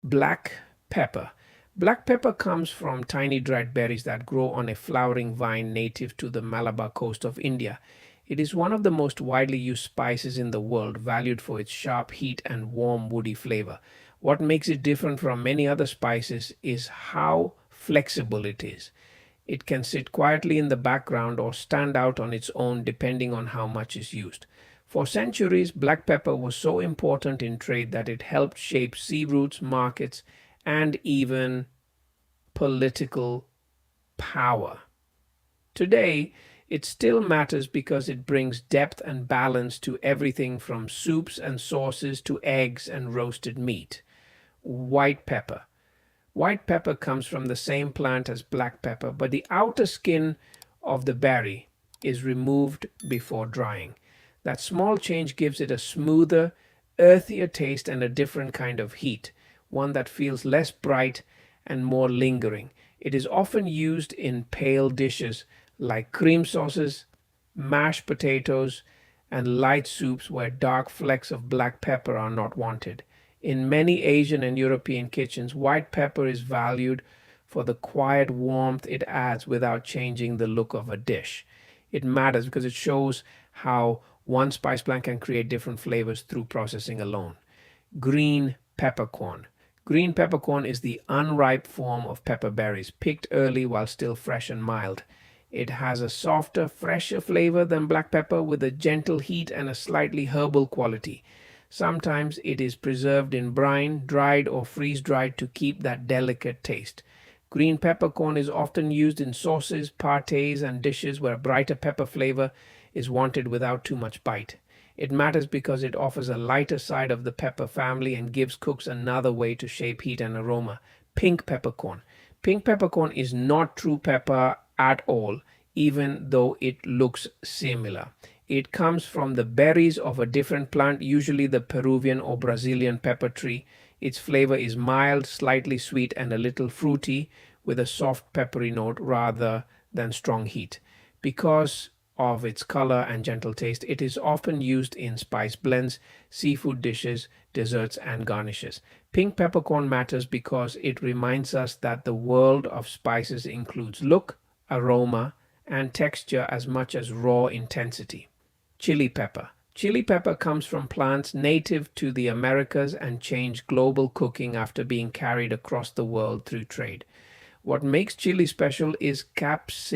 Black pepper. Black pepper comes from tiny dried berries that grow on a flowering vine native to the Malabar coast of India. It is one of the most widely used spices in the world, valued for its sharp heat and warm, woody flavor. What makes it different from many other spices is how flexible it is. It can sit quietly in the background or stand out on its own depending on how much is used. For centuries, black pepper was so important in trade that it helped shape sea routes, markets, and even political power. Today, it still matters because it brings depth and balance to everything from soups and sauces to eggs and roasted meat. White pepper. White pepper comes from the same plant as black pepper, but the outer skin of the berry is removed before drying. That small change gives it a smoother, earthier taste and a different kind of heat, one that feels less bright and more lingering. It is often used in pale dishes like cream sauces, mashed potatoes, and light soups where dark flecks of black pepper are not wanted. In many Asian and European kitchens, white pepper is valued for the quiet warmth it adds without changing the look of a dish. It matters because it shows how one spice plant can create different flavors through processing alone. Green peppercorn. Green peppercorn is the unripe form of pepper berries, picked early while still fresh and mild. It has a softer, fresher flavor than black pepper with a gentle heat and a slightly herbal quality. Sometimes it is preserved in brine, dried or freeze-dried to keep that delicate taste. Green peppercorn is often used in sauces, parfaits, and dishes where brighter pepper flavor is wanted without too much bite. It matters because it offers a lighter side of the pepper family and gives cooks another way to shape heat and aroma. Pink peppercorn. Pink peppercorn is not true pepper at all, even though it looks similar. It comes from the berries of a different plant, usually the Peruvian or Brazilian pepper tree. Its flavor is mild, slightly sweet, and a little fruity, with a soft peppery note rather than strong heat. Because of its color and gentle taste, it is often used in spice blends, seafood dishes, desserts, and garnishes. Pink peppercorn matters because it reminds us that the world of spices includes look, aroma, and texture as much as raw intensity. Chili pepper. Chili pepper comes from plants native to the Americas and changed global cooking after being carried across the world through trade. What makes chili special is capsaicin,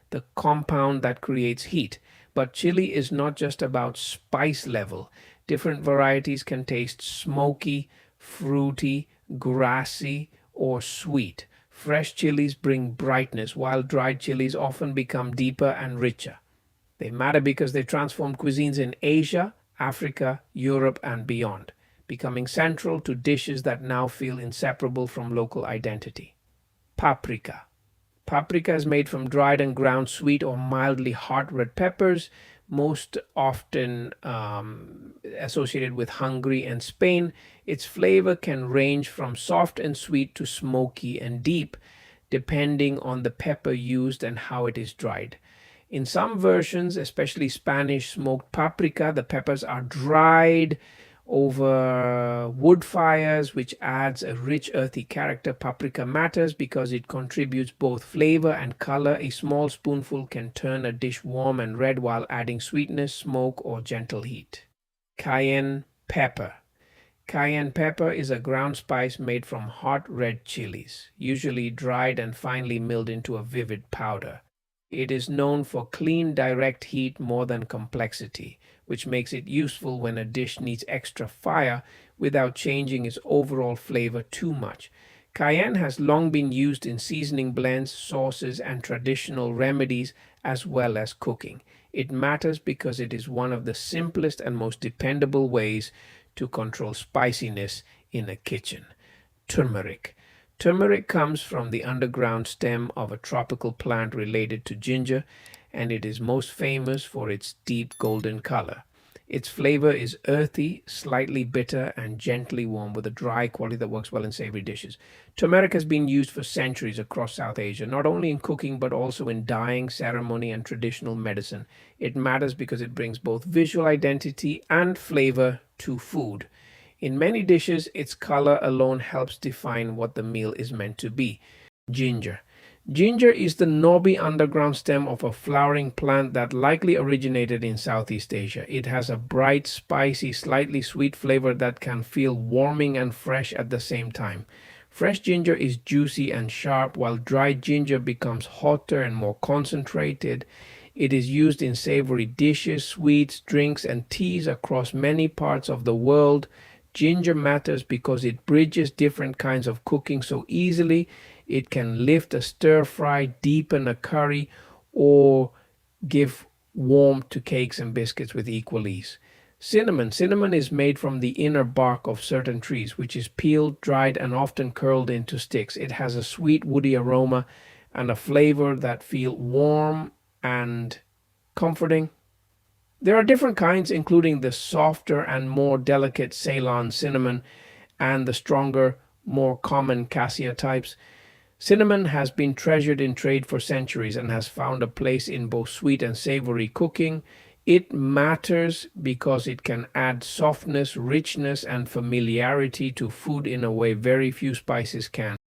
the compound that creates heat. But chili is not just about spice level. Different varieties can taste smoky, fruity, grassy, or sweet. Fresh chilies bring brightness, while dried chilies often become deeper and richer. They matter because they transformed cuisines in Asia, Africa, Europe, and beyond, becoming central to dishes that now feel inseparable from local identity. Paprika. Paprika is made from dried and ground sweet or mildly hot red peppers, most often associated with Hungary and Spain. Its flavor can range from soft and sweet to smoky and deep, depending on the pepper used and how it is dried. In some versions, especially Spanish smoked paprika, the peppers are dried over wood fires, which adds a rich earthy character. Paprika matters because it contributes both flavor and color. A small spoonful can turn a dish warm and red while adding sweetness, smoke, or gentle heat. Cayenne pepper. Cayenne pepper is a ground spice made from hot red chilies, usually dried and finely milled into a vivid powder. It is known for clean, direct heat more than complexity, which makes it useful when a dish needs extra fire without changing its overall flavor too much. Cayenne has long been used in seasoning blends, sauces, and traditional remedies as well as cooking. It matters because it is one of the simplest and most dependable ways to control spiciness in a kitchen. Turmeric. Turmeric comes from the underground stem of a tropical plant related to ginger, and it is most famous for its deep golden color. Its flavor is earthy, slightly bitter, and gently warm with a dry quality that works well in savory dishes. Turmeric has been used for centuries across South Asia, not only in cooking but also in dyeing, ceremony, and traditional medicine. It matters because it brings both visual identity and flavor to food. In many dishes, its color alone helps define what the meal is meant to be. Ginger. Ginger is the knobby underground stem of a flowering plant that likely originated in Southeast Asia. It has a bright, spicy, slightly sweet flavor that can feel warming and fresh at the same time. Fresh ginger is juicy and sharp, while dried ginger becomes hotter and more concentrated. It is used in savory dishes, sweets, drinks, and teas across many parts of the world. Ginger matters because it bridges different kinds of cooking so easily. It can lift a stir fry, deepen a curry, or give warmth to cakes and biscuits with equal ease. Cinnamon. Cinnamon is made from the inner bark of certain trees, which is peeled, dried, and often curled into sticks. It has a sweet, woody aroma and a flavor that feel warm and comforting. There are different kinds, including the softer and more delicate Ceylon cinnamon and the stronger, more common cassia types. Cinnamon has been treasured in trade for centuries and has found a place in both sweet and savory cooking. It matters because it can add softness, richness, and familiarity to food in a way very few spices can.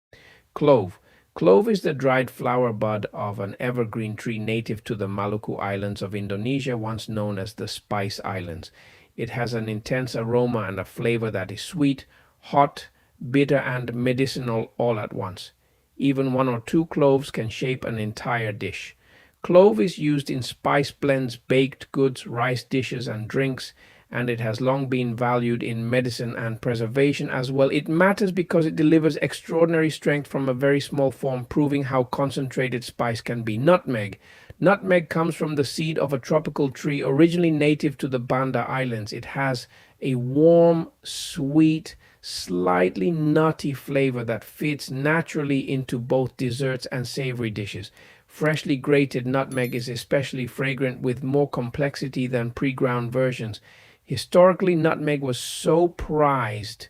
Clove. Clove is the dried flower bud of an evergreen tree native to the Maluku Islands of Indonesia, once known as the Spice Islands. It has an intense aroma and a flavor that is sweet, hot, bitter, and medicinal all at once. Even one or two cloves can shape an entire dish. Clove is used in spice blends, baked goods, rice dishes, and drinks, and it has long been valued in medicine and preservation as well. It matters because it delivers extraordinary strength from a very small form, proving how concentrated spice can be. Nutmeg. Nutmeg comes from the seed of a tropical tree originally native to the Banda Islands. It has a warm, sweet, slightly nutty flavor that fits naturally into both desserts and savory dishes. Freshly grated nutmeg is especially fragrant with more complexity than pre-ground versions. Historically, nutmeg was so prized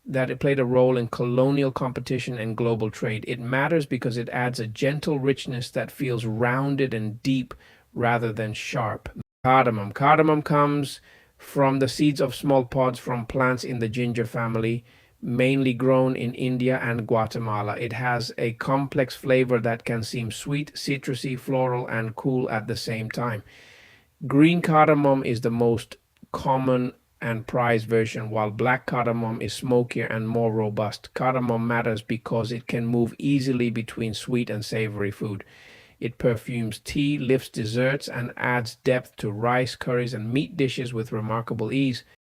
that it played a role in colonial competition and global trade. It matters because it adds a gentle richness that feels rounded and deep rather than sharp. Cardamom. Cardamom comes from the seeds of small pods from plants in the ginger family, mainly grown in India and Guatemala. It has a complex flavor that can seem sweet, citrusy, floral, and cool at the same time. Green cardamom is the most common and prized version, while black cardamom is smokier and more robust. Cardamom matters because it can move easily between sweet and savory food. It perfumes tea, lifts desserts, and adds depth to rice, curries, and meat dishes with remarkable ease.